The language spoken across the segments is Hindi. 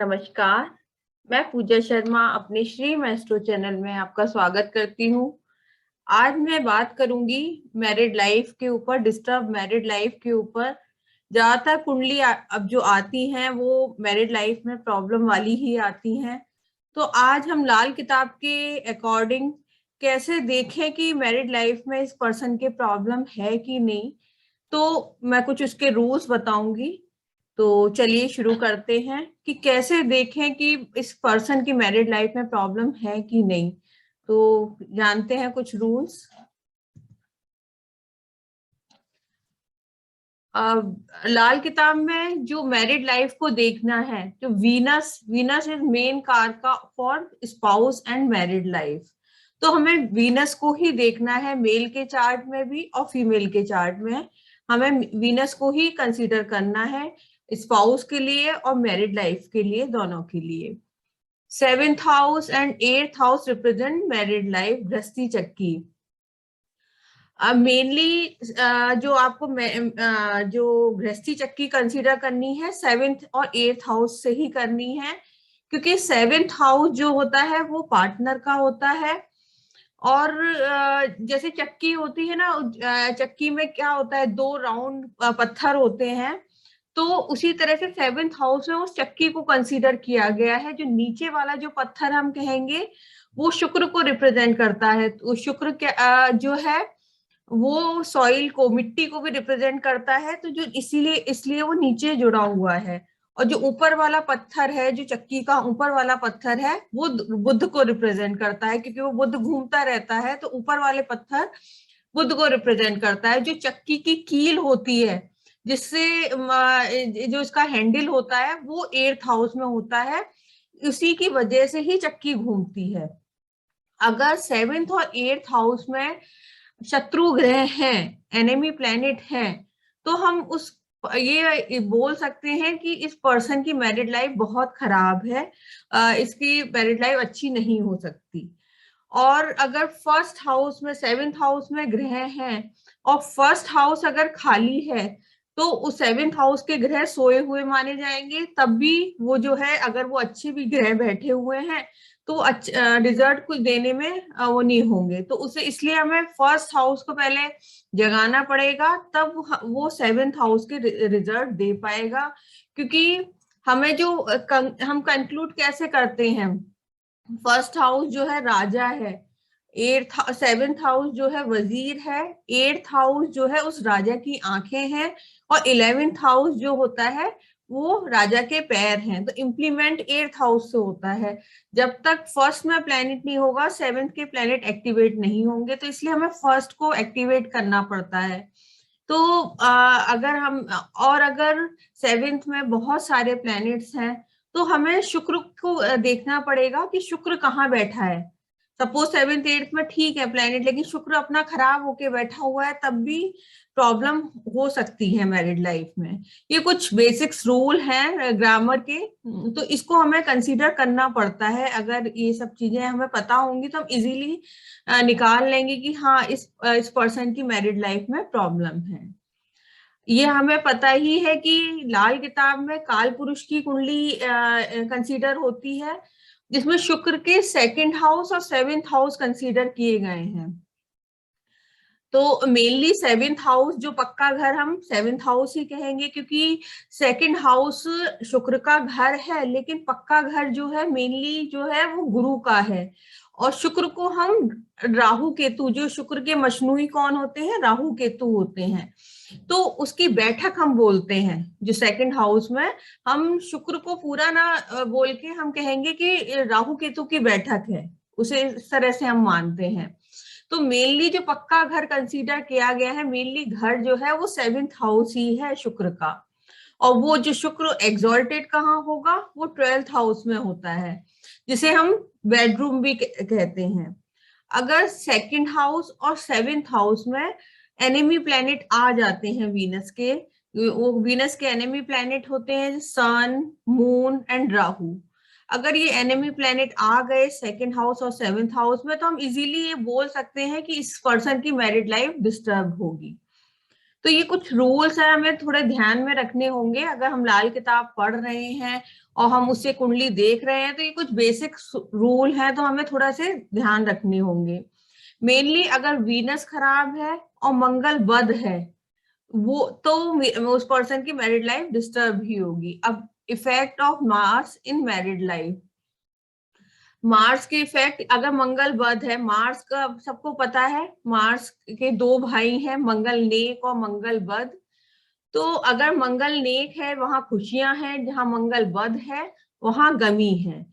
नमस्कार। मैं पूजा शर्मा अपने श्री मैस्ट्रो चैनल में आपका स्वागत करती हूँ। आज मैं बात करूंगी मैरिड लाइफ के ऊपर, डिस्टर्ब मैरिड लाइफ के ऊपर। ज्यादातर कुंडली अब जो आती हैं वो मैरिड लाइफ में प्रॉब्लम वाली ही आती हैं। तो आज हम लाल किताब के अकॉर्डिंग कैसे देखें कि मैरिड लाइफ में इस पर्सन के प्रॉब्लम है कि नहीं, तो मैं कुछ उसके रूल्स बताऊंगी। तो चलिए शुरू करते हैं कि कैसे देखें कि इस पर्सन की मैरिड लाइफ में प्रॉब्लम है कि नहीं। तो जानते हैं कुछ रूल्स। लाल किताब में जो मैरिड लाइफ को देखना है, जो वीनस वीनस इज मेन कारका for spouse and married life. तो हमें वीनस को ही देखना है, मेल के चार्ट में भी और फीमेल के चार्ट में। हमें वीनस को ही कंसीडर करना है स्पाउस के लिए और मैरिड लाइफ के लिए, दोनों के लिए। 7th house and 8th house represent married life, गृहस्थी चक्की। मेनली जो आपको जो गृहस्थी चक्की कंसीडर करनी है 7th और 8th हाउस से ही करनी है, क्योंकि 7th हाउस जो होता है वो पार्टनर का होता है। और जैसे चक्की होती है ना, चक्की में क्या होता है, दो राउंड पत्थर होते हैं। तो उसी तरह से 7th हाउस में उस चक्की को कंसीडर किया गया है। जो नीचे वाला जो पत्थर हम कहेंगे वो शुक्र को रिप्रेजेंट करता है। तो शुक्र जो है वो सॉइल को, मिट्टी को भी रिप्रेजेंट करता है। तो जो इसीलिए इसलिए वो नीचे जुड़ा हुआ है। और जो ऊपर वाला पत्थर है, जो चक्की का ऊपर वाला पत्थर है, वो बुध को रिप्रेजेंट करता है, क्योंकि वो बुध घूमता रहता है। तो ऊपर वाले पत्थर बुध को रिप्रेजेंट करता है। जो चक्की की कील होती है, जिससे जो इसका हैंडल होता है, वो 8th हाउस में होता है। उसी की वजह से ही चक्की घूमती है। अगर 7th और 8th हाउस में शत्रु ग्रह हैं, एनिमी प्लेनेट हैं, तो हम उस ये बोल सकते हैं कि इस पर्सन की मैरिड लाइफ बहुत खराब है। इसकी मैरिड लाइफ अच्छी नहीं हो सकती। और अगर फर्स्ट हाउस में, 7th हाउस में ग्रह हैं और फर्स्ट हाउस अगर खाली है, तो उस 7th हाउस के ग्रह सोए हुए माने जाएंगे। तब भी वो जो है, अगर वो अच्छे भी ग्रह बैठे हुए हैं तो रिजल्ट कुछ देने में वो नहीं होंगे। तो उसे इसलिए हमें फर्स्ट हाउस को पहले जगाना पड़ेगा, तब वो 7th हाउस के रिजल्ट दे पाएगा। क्योंकि हमें जो हम कंक्लूड कैसे करते हैं, फर्स्ट हाउस जो है राजा है, 7th हाउस जो है वजीर है, 8th हाउस जो है उस राजा की आंखें हैं, और 11th हाउस जो होता है वो राजा के पैर हैं। तो इम्प्लीमेंट 8th हाउस से होता है। जब तक फर्स्ट में प्लेनेट नहीं होगा, 7th के प्लेनेट एक्टिवेट नहीं होंगे। तो इसलिए हमें फर्स्ट को एक्टिवेट करना पड़ता है। तो अगर हम, और अगर 7th में बहुत सारे प्लैनेट्स हैं, तो हमें शुक्र को देखना पड़ेगा कि शुक्र कहाँ बैठा है। सपोज 7th 8th में ठीक है प्लैनेट, लेकिन शुक्र अपना खराब होके बैठा हुआ है, तब भी प्रॉब्लम हो सकती है मैरिड लाइफ में। ये कुछ बेसिक्स रूल हैं ग्रामर के, तो इसको हमें कंसीडर करना पड़ता है। अगर ये सब चीजें हमें पता होंगी तो हम इजीली निकाल लेंगे कि हाँ, इस पर्सन की मैरिड लाइफ में प्रॉब्लम है। ये हमें पता ही है कि लाल किताब में काल पुरुष की कुंडली कंसीडर होती है, जिसमें शुक्र के 2nd हाउस और 7th हाउस कंसीडर किए गए हैं। तो मेनली 7th हाउस, जो पक्का घर हम 7th हाउस ही कहेंगे, क्योंकि 2nd हाउस शुक्र का घर है, लेकिन पक्का घर जो है मेनली जो है वो गुरु का है। और शुक्र को हम राहु केतु, जो शुक्र के मशनुई कौन होते हैं, राहु केतु होते हैं, तो उसकी बैठक हम बोलते हैं। जो 2nd हाउस में हम शुक्र को पूरा ना बोल के हम कहेंगे कि राहु केतु की बैठक है, उसे इस तरह से हम मानते हैं। तो मेनली जो पक्का घर कंसीडर किया गया है, मेनली घर जो है वो 7th हाउस ही है शुक्र का। और वो जो शुक्र एग्जॉल्टेड कहाँ होगा, वो 12th हाउस में होता है, जिसे हम बेडरूम भी कहते हैं। अगर 2nd हाउस और 7th हाउस में एनिमी प्लैनेट आ जाते हैं वीनस के, वो वीनस के एनिमी प्लैनेट होते हैं सन, मून एंड राहु। अगर ये एनिमी प्लैनेट आ गए 2nd हाउस और 7th हाउस में, तो हम इजीली ये बोल सकते हैं कि इस पर्सन की मैरिड लाइफ डिस्टर्ब होगी। तो ये कुछ रूल्स है, हमें थोड़े ध्यान में रखने होंगे अगर हम लाल किताब पढ़ रहे हैं और हम उससे कुंडली देख रहे हैं। तो ये कुछ बेसिक रूल हैं, तो हमें थोड़ा से ध्यान रखने होंगे। मेनली अगर वीनस खराब है और मंगल बद है, वो तो उस पर्सन की मैरिड लाइफ डिस्टर्ब ही होगी। अब effect of Mars in married life, Mars के इफेक्ट, अगर मंगल बद है, मार्स का सबको पता है, मार्स के दो भाई हैं, मंगल नेक और मंगल बद। तो अगर मंगल नेक है वहां खुशियां हैं, जहां मंगल बद है वहां गमी है।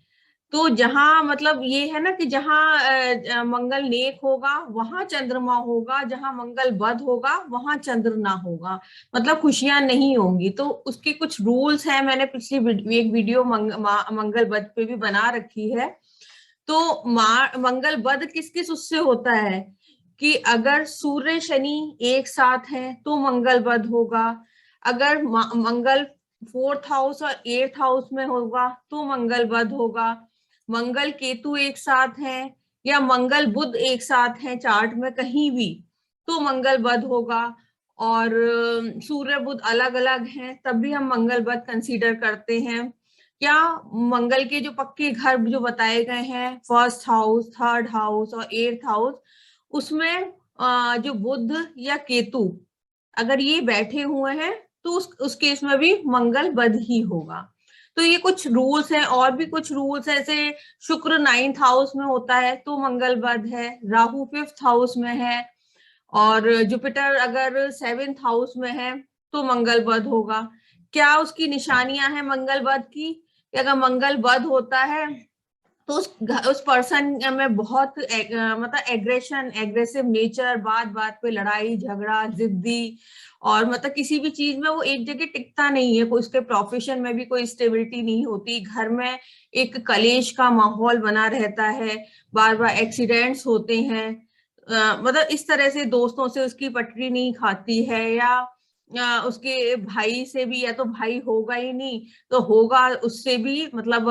तो जहां मतलब ये है ना कि जहां मंगल नेक होगा वहां चंद्रमा होगा, जहां मंगल बद होगा वहां चंद्र ना होगा, मतलब खुशियां नहीं होंगी। तो उसके कुछ रूल्स हैं, मैंने पिछली एक वीडियो मंगल बद पे भी बना रखी है। तो मंगल बद किस किस उससे होता है कि अगर सूर्य शनि एक साथ हैं तो मंगल बद होगा। अगर मंगल 4th हाउस और 8th हाउस में होगा तो मंगल बद होगा। मंगल केतु एक साथ हैं या मंगल बुध एक साथ हैं चार्ट में कहीं भी तो मंगल बद होगा। और सूर्य बुध अलग अलग हैं तब भी हम मंगल बद कंसीडर करते हैं। क्या मंगल के जो पक्के घर जो बताए गए हैं, 1st हाउस, 3rd हाउस और 8th हाउस, उसमें जो बुध या केतु अगर ये बैठे हुए हैं तो उस केस में भी मंगल बद ही होगा। तो ये कुछ रूल्स हैं, और भी कुछ रूल्स है, जैसे शुक्र 9th हाउस में होता है तो मंगल बद है, राहु 5th हाउस में है, और जुपिटर अगर 7th हाउस में है तो मंगल बद होगा। क्या उसकी निशानियां हैं मंगल बद की, कि अगर मंगल बद होता है तो उस पर्सन में बहुत मतलब एग्रेशन, एग्रेसिव नेचर, बात बात पे लड़ाई झगड़ा, जिद्दी, और मतलब किसी भी चीज में वो एक जगह टिकता नहीं है, कोई उसके प्रोफेशन में भी कोई स्टेबिलिटी नहीं होती, घर में एक कलेश का माहौल बना रहता है, बार बार एक्सीडेंट्स होते हैं, मतलब इस तरह से दोस्तों से उसकी पटरी नहीं खाती है, या उसके भाई से भी, या तो भाई होगा ही नहीं तो होगा उससे भी मतलब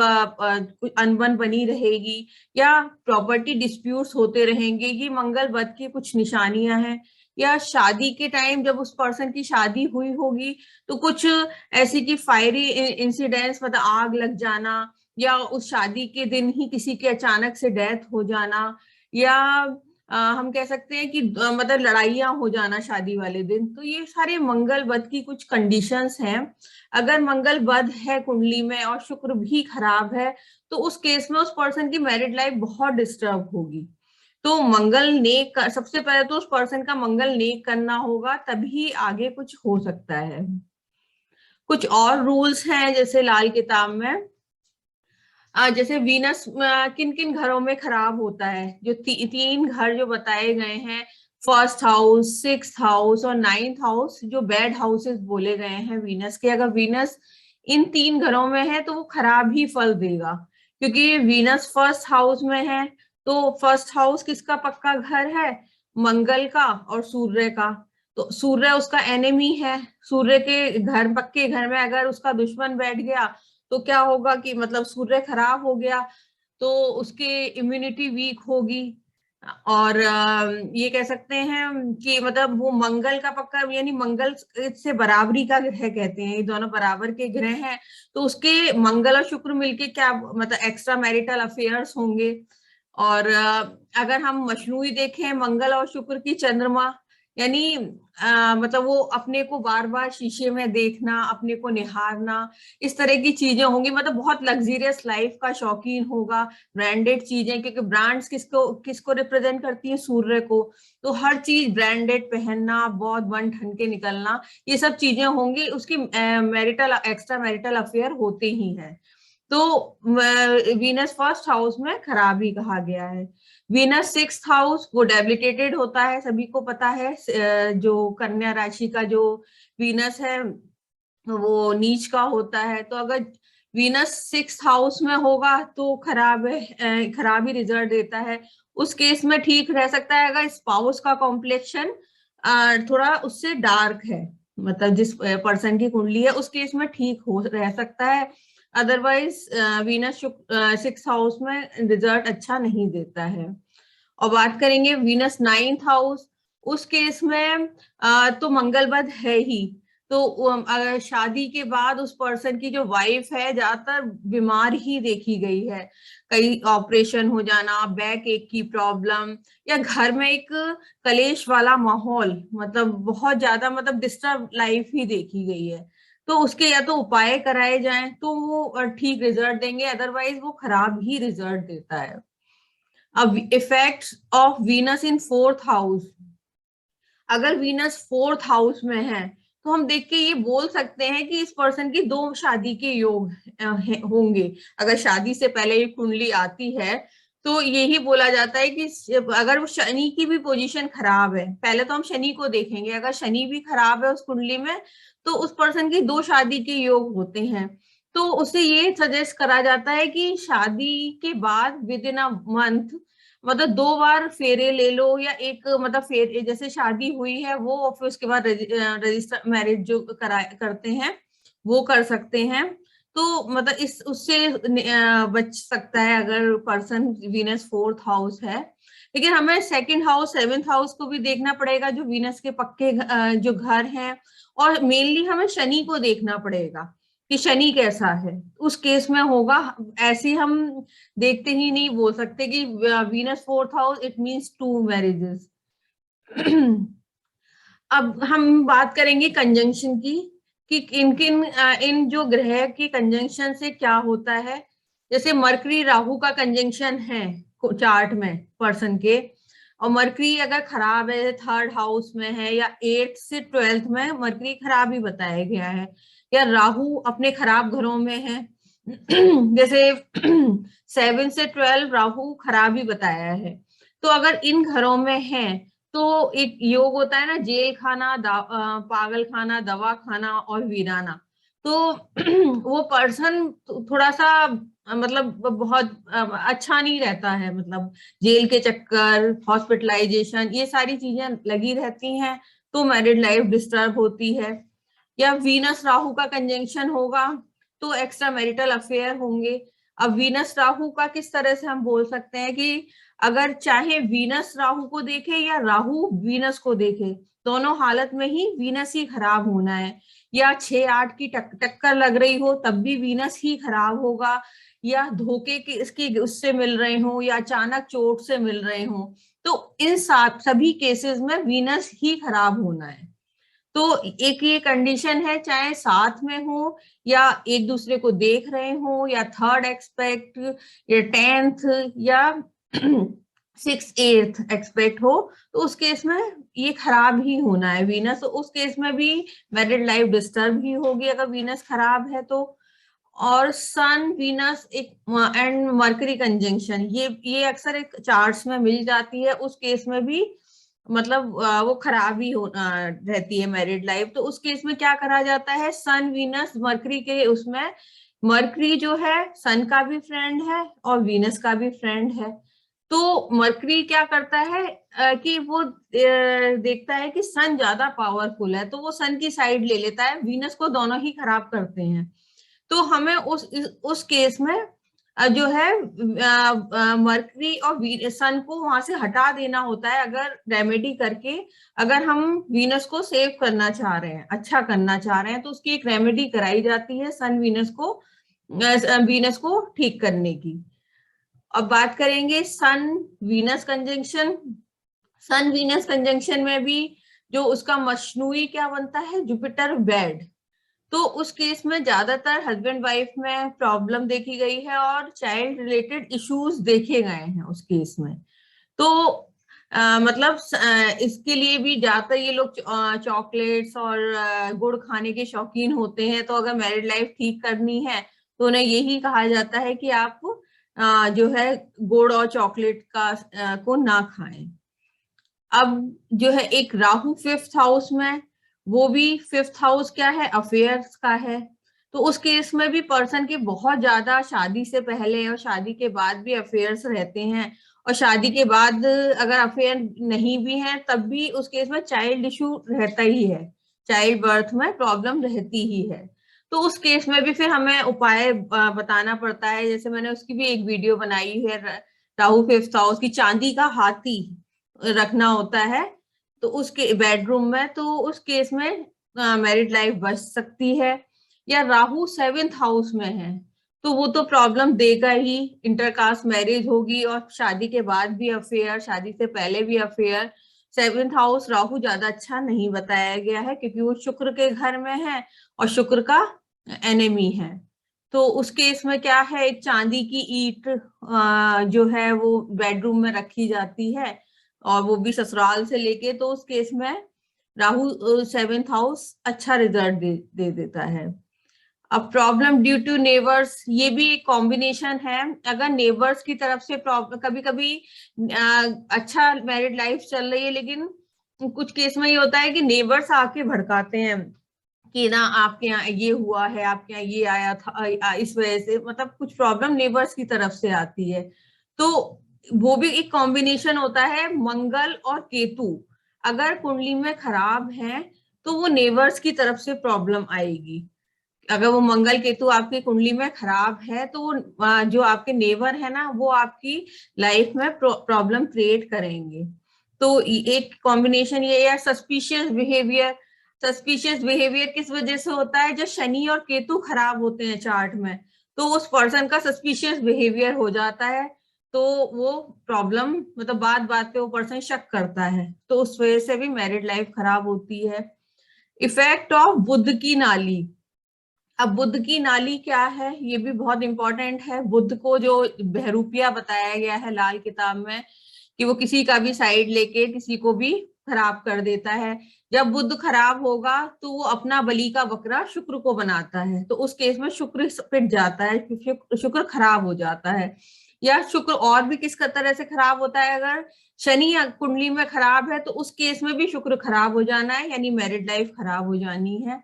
अनबन बनी रहेगी, या प्रॉपर्टी डिस्प्यूट्स होते रहेंगे। ये मंगल बद की कुछ निशानियां हैं। या शादी के टाइम जब उस पर्सन की शादी हुई होगी तो कुछ ऐसी की फायरी इंसिडेंट्स, मतलब आग लग जाना, या उस शादी के दिन ही किसी के अचानक से डेथ हो जाना, या हम कह सकते हैं कि मतलब लड़ाइयाँ हो जाना शादी वाले दिन। तो ये सारे मंगल बद की कुछ कंडीशंस हैं। अगर मंगल बद है कुंडली में और शुक्र भी खराब है तो उस केस में उस पर्सन की मैरिड लाइफ बहुत डिस्टर्ब होगी। तो मंगल नेक, सबसे पहले तो उस पर्सन का मंगल नेक करना होगा, तभी आगे कुछ हो सकता है। कुछ और रूल्स हैं जैसे लाल किताब में, जैसे वीनस किन किन घरों में खराब होता है, जो तीन घर जो बताए गए हैं, 1st हाउस, 6th हाउस और 9th हाउस, जो बैड हाउसेस बोले गए हैं वीनस के, अगर वीनस इन 3 घरों में है तो वो खराब ही फल देगा। क्योंकि वीनस 1st हाउस में है तो 1st हाउस किसका पक्का घर है, मंगल का और सूर्य का। तो सूर्य उसका एनिमी है, सूर्य के घर, पक्के घर में अगर उसका दुश्मन बैठ गया तो क्या होगा कि मतलब सूर्य खराब हो गया तो उसके इम्यूनिटी वीक होगी। और ये कह सकते हैं कि मतलब वो मंगल का पक्का, यानी मंगल से बराबरी का ग्रह कहते हैं, ये दोनों बराबर के ग्रह हैं, तो उसके मंगल और शुक्र मिलके क्या मतलब एक्स्ट्रा मैरिटल अफेयर्स होंगे। और अगर हम मशनूई देखें मंगल और शुक्र की चंद्रमा, यानी मतलब वो अपने को बार बार शीशे में देखना, अपने को निहारना, इस तरह की चीजें होंगी, मतलब बहुत लग्जरियस लाइफ का शौकीन होगा, ब्रांडेड चीजें, क्योंकि ब्रांड्स किसको किसको रिप्रेजेंट करती है, सूर्य को। तो हर चीज ब्रांडेड पहनना, बहुत बन ठन के निकलना, ये सब चीजें होंगी, उसकी मैरिटल एक्स्ट्रा मैरिटल अफेयर होते ही हैं। तो वीनस 1st हाउस में खराबी कहा गया है। वीनस 6th हाउस वो डेबिलिटेटेड होता है, सभी को पता है, जो कन्या राशि का जो वीनस है वो नीच का होता है। तो अगर वीनस 6th हाउस में होगा तो खराब है, खराब ही रिजल्ट देता है। उस केस में ठीक रह सकता है अगर स्पाउस का कॉम्प्लेक्शन थोड़ा उससे डार्क है, मतलब जिस पर्सन की कुंडली है उस केस में ठीक हो रह सकता है। अदरवाइज वीनस 6th हाउस में रिजल्ट अच्छा नहीं देता है। और बात करेंगे वीनस 9th हाउस, उस केस में तो मंगलबद है ही। तो अगर शादी के बाद उस पर्सन की जो वाइफ है ज्यादातर बीमार ही देखी गई है, कई ऑपरेशन हो जाना, बैक एक की प्रॉब्लम, या घर में एक कलेश वाला माहौल, मतलब बहुत ज्यादा मतलब डिस्टर्ब लाइफ ही देखी गई है। तो उसके या तो उपाय कराए जाएं तो वो ठीक रिजल्ट देंगे, अदरवाइज वो खराब ही रिजल्ट देता है। अब effects of Venus in fourth house, अगर वीनस फोर्थ हाउस में है तो हम देख के ये बोल सकते हैं कि इस पर्सन की दो शादी के योग होंगे। अगर शादी से पहले ये कुंडली आती है तो यही बोला जाता है कि अगर वो शनि की भी पोजीशन खराब है, पहले तो हम शनि को देखेंगे, अगर शनि भी खराब है उस कुंडली में तो उस पर्सन की दो शादी के योग होते हैं। तो उससे ये सजेस्ट करा जाता है कि शादी के बाद विद इन अ मंथ, मतलब 2 बार फेरे ले लो, या एक मतलब फेरे जैसे शादी हुई है वो और फिर उसके बाद रजिस्टर मैरिज जो करते हैं वो कर सकते हैं। तो मतलब इस उससे बच सकता है अगर पर्सन वीनस फोर्थ हाउस है। लेकिन हमें सेकंड हाउस सेवेंथ हाउस को भी देखना पड़ेगा, जो वीनस के पक्के जो घर हैं, और मेनली हमें शनि को देखना पड़ेगा कि शनि कैसा है उस केस में होगा। ऐसे हम देखते ही नहीं बोल सकते कि Venus fourth house it means 2 marriages. अब हम बात करेंगे कंजंक्शन की, कि किन किन इन जो ग्रह की कंजंक्शन से क्या होता है। जैसे मरकरी राहु का कंजंक्शन है चार्ट में पर्सन के, और मरकरी अगर खराब है थर्ड हाउस में है या 8 से 12th में, मरकरी खराब ही बताया गया है, या राहु अपने खराब घरों में है जैसे 7 से 12 राहु खराब ही बताया है। तो अगर इन घरों में है तो एक योग होता है ना, जेल खाना, पागल खाना, दवा खाना और वीराना। तो वो पर्सन थोड़ा सा मतलब बहुत अच्छा नहीं रहता है, मतलब जेल के चक्कर, हॉस्पिटलाइजेशन, ये सारी चीजें लगी रहती हैं, तो मैरिड लाइफ डिस्टर्ब होती है। या वीनस राहु का कंजंक्शन होगा तो एक्स्ट्रा मैरिटल अफेयर होंगे। अब वीनस राहु का किस तरह से हम बोल सकते हैं कि अगर चाहे वीनस राहु को देखे या राहु वीनस को देखे, दोनों हालत में ही वीनस ही खराब होना है। या 6-8 की टक्कर लग रही हो तब भी वीनस ही खराब होगा, या धोखे के इसकी उससे मिल रहे हो, या अचानक चोट से मिल रहे हो, तो इन सभी केसेस में वीनस ही खराब होना है। तो एक ये कंडीशन है, चाहे साथ में हो या एक दूसरे को देख रहे हो, या थर्ड एक्सपेक्ट या 10th या 6th 8th एक्सपेक्ट हो, तो उस केस में ये खराब ही होना है वीनस। तो उस केस में भी मैरिड लाइफ डिस्टर्ब ही होगी अगर वीनस खराब है तो। और सन वीनस एक एंड मरकरी कंजंक्शन, ये अक्सर एक चार्ट्स में मिल जाती है, उस केस में भी मतलब वो खराबी हो रहती है मैरिड लाइफ। तो उस केस में क्या करा जाता है, सन वीनस मरकरी के उसमें, मरकरी जो है सन का भी फ्रेंड है और वीनस का भी फ्रेंड है। तो मरकरी क्या करता है कि वो देखता है कि सन ज्यादा पावरफुल है तो वो सन की साइड ले लेता है, वीनस को दोनों ही खराब करते हैं। तो हमें उस केस में जो है मरकरी और सन को वहां से हटा देना होता है, अगर रेमेडी करके, अगर हम वीनस को सेव करना चाह रहे हैं, अच्छा करना चाह रहे हैं, तो उसकी एक रेमेडी कराई जाती है सन वीनस को ठीक करने की। अब बात करेंगे सन वीनस कंजंक्शन। सन वीनस कंजंक्शन में भी जो उसका मशनूई क्या बनता है, जुपिटर बैड। तो उस केस में ज्यादातर हस्बैंड वाइफ में प्रॉब्लम देखी गई है और चाइल्ड रिलेटेड इश्यूज देखे गए हैं उस केस में। तो मतलब इसके लिए भी ज्यादातर ये लोग चॉकलेट्स और गुड़ खाने के शौकीन होते हैं। तो अगर मैरिड लाइफ ठीक करनी है तो उन्हें यही कहा जाता है कि आप जो है गुड़ और चॉकलेट का को ना खाएं। अब जो है एक राहु 5th हाउस में, वो भी 5th हाउस क्या है, अफेयर्स का है। तो उस केस में भी पर्सन के बहुत ज्यादा शादी से पहले और शादी के बाद भी अफेयर्स रहते हैं, और शादी के बाद अगर अफेयर नहीं भी है तब भी उस केस में चाइल्ड इशू रहता ही है, चाइल्ड बर्थ में प्रॉब्लम रहती ही है। तो उस केस में भी फिर हमें उपाय बताना पड़ता है, जैसे मैंने उसकी भी एक वीडियो बनाई है, राहु 5th हाउस की चांदी का हाथी रखना होता है। तो उसके बेडरूम में, तो उस केस में मैरिड लाइफ बच सकती है। या राहु 7th हाउस में है तो वो तो प्रॉब्लम देगा ही, इंटरकास्ट मैरिज होगी और शादी के बाद भी अफेयर, शादी से पहले भी अफेयर। 7th हाउस राहु ज्यादा अच्छा नहीं बताया गया है क्योंकि वो शुक्र के घर में है और शुक्र का एनिमी है। तो उस केस में क्या है, एक चांदी की ईंट जो है वो बेडरूम में रखी जाती है और वो भी ससुराल से लेके, तो उस केस में राहु 7th हाउस अच्छा रिजल्ट दे देता है। अब प्रॉब्लम ड्यू टू नेबर्स, ये भी एक कॉम्बिनेशन है। अगर नेबर्स की तरफ से प्रॉब्लम, कभी कभी अच्छा मैरिड लाइफ चल रही है लेकिन कुछ केस में ये होता है कि नेबर्स आके भड़काते हैं कि ना आपके यहाँ ये हुआ है, आपके यहाँ ये आया था, इस वजह से, मतलब कुछ प्रॉब्लम नेबर्स की तरफ से आती है। तो वो भी एक कॉम्बिनेशन होता है। मंगल और केतु अगर कुंडली में खराब है तो वो नेबर्स की तरफ से प्रॉब्लम आएगी। अगर वो मंगल केतु आपकी कुंडली में खराब है तो वो जो आपके नेबर है ना, वो आपकी लाइफ में प्रॉब्लम क्रिएट करेंगे। तो एक कॉम्बिनेशन ये, या सस्पिशियस बिहेवियर। सस्पिशियस बिहेवियर किस वजह से होता है, जब शनि और केतु खराब होते हैं चार्ट में तो उस पर्सन का सस्पिशियस बिहेवियर हो जाता है। तो वो प्रॉब्लम, मतलब बात बात पे वो पर्सन शक करता है, तो उस वजह से भी मैरिड लाइफ खराब होती है। इफेक्ट ऑफ बुध की नाली। अब बुध की नाली क्या है, ये भी बहुत इंपॉर्टेंट है। बुध को जो बहरूपिया बताया गया है लाल किताब में कि वो किसी का भी साइड लेके किसी को भी खराब कर देता है। जब बुध खराब होगा तो वो अपना बलि का बकरा शुक्र को बनाता है, तो उस केस में शुक्र पिट जाता है, शुक्र खराब हो जाता है। या शुक्र और भी किस तरह से खराब होता है, अगर शनि कुंडली में खराब है तो उस केस में भी शुक्र खराब हो जाना है, यानी मैरिड लाइफ खराब हो जानी है।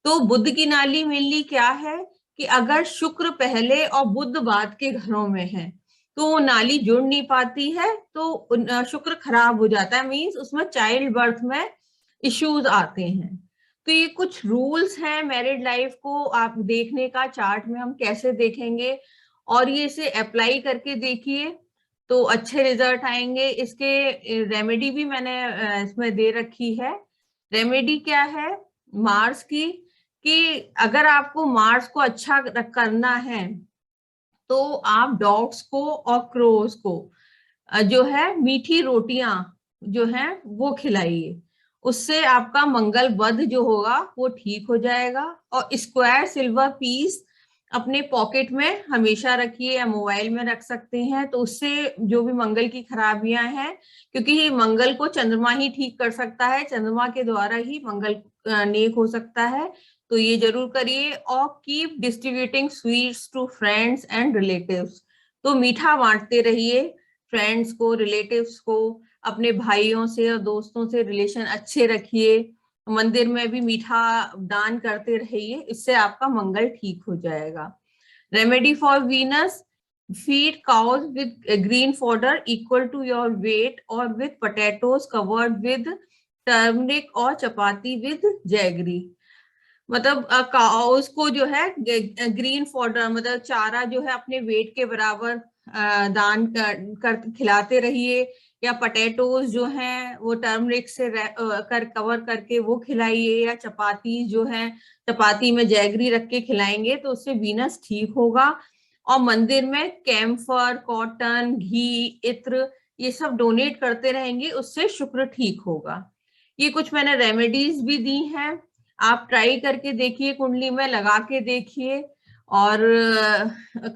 तो बुध की नाली मेनली क्या है कि अगर शुक्र पहले और बुध बाद के घरों में है तो वो नाली जुड़ नहीं पाती है, तो शुक्र खराब हो जाता है, मींस उसमें चाइल्ड बर्थ में इश्यूज आते हैं। तो ये कुछ रूल्स हैं मैरिड लाइफ को आप देखने का, चार्ट में हम कैसे देखेंगे और ये इसे अप्लाई करके देखिए तो अच्छे रिजल्ट आएंगे। इसके रेमेडी भी मैंने इसमें दे रखी है। रेमेडी क्या है मार्स की, कि अगर आपको मार्स को अच्छा करना है तो आप डॉग्स को और क्रोज को जो है मीठी रोटियां जो है वो खिलाइए, उससे आपका मंगल बध जो होगा वो ठीक हो जाएगा। और स्क्वायर सिल्वर पीस अपने पॉकेट में हमेशा रखिए या मोबाइल में रख सकते हैं, तो उससे जो भी मंगल की खराबियां हैं, क्योंकि मंगल को चंद्रमा ही ठीक कर सकता है, चंद्रमा के द्वारा ही मंगल नेक हो सकता है। तो ये जरूर करिए। और keep distributing sweets to friends and relatives, तो मीठा बांटते रहिए फ्रेंड्स को, रिलेटिव्स को, अपने भाइयों से और दोस्तों से रिलेशन अच्छे रखिए। मंदिर में भी मीठा दान करते रहिए, इससे आपका मंगल ठीक हो जाएगा। Remedy for Venus, feed cows with green fodder equal to your weight or with potatoes covered with turmeric और चपाती with jaggery। मतलब काउस को जो है ग्रीन फॉडर, मतलब चारा जो है अपने वेट के बराबर दान कर खिलाते रहिए। या पटेटोज जो हैं वो टर्मरिक से कवर करके वो खिलाइए। या चपाती जो है, चपाती में जैगरी रख के खिलाएंगे तो उससे वीनस ठीक होगा। और मंदिर में कैम्फर, कॉटन, घी, इत्र ये सब डोनेट करते रहेंगे, उससे शुक्र ठीक होगा। ये कुछ मैंने रेमेडीज भी दी हैं, आप ट्राई करके देखिए, कुंडली में लगा के देखिए और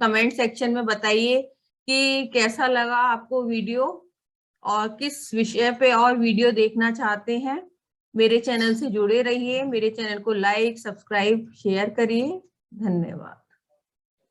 कमेंट सेक्शन में बताइए कि कैसा लगा आपको वीडियो और किस विषय पे और वीडियो देखना चाहते हैं। मेरे चैनल से जुड़े रहिए, मेरे चैनल को लाइक, सब्सक्राइब, शेयर करिए। धन्यवाद।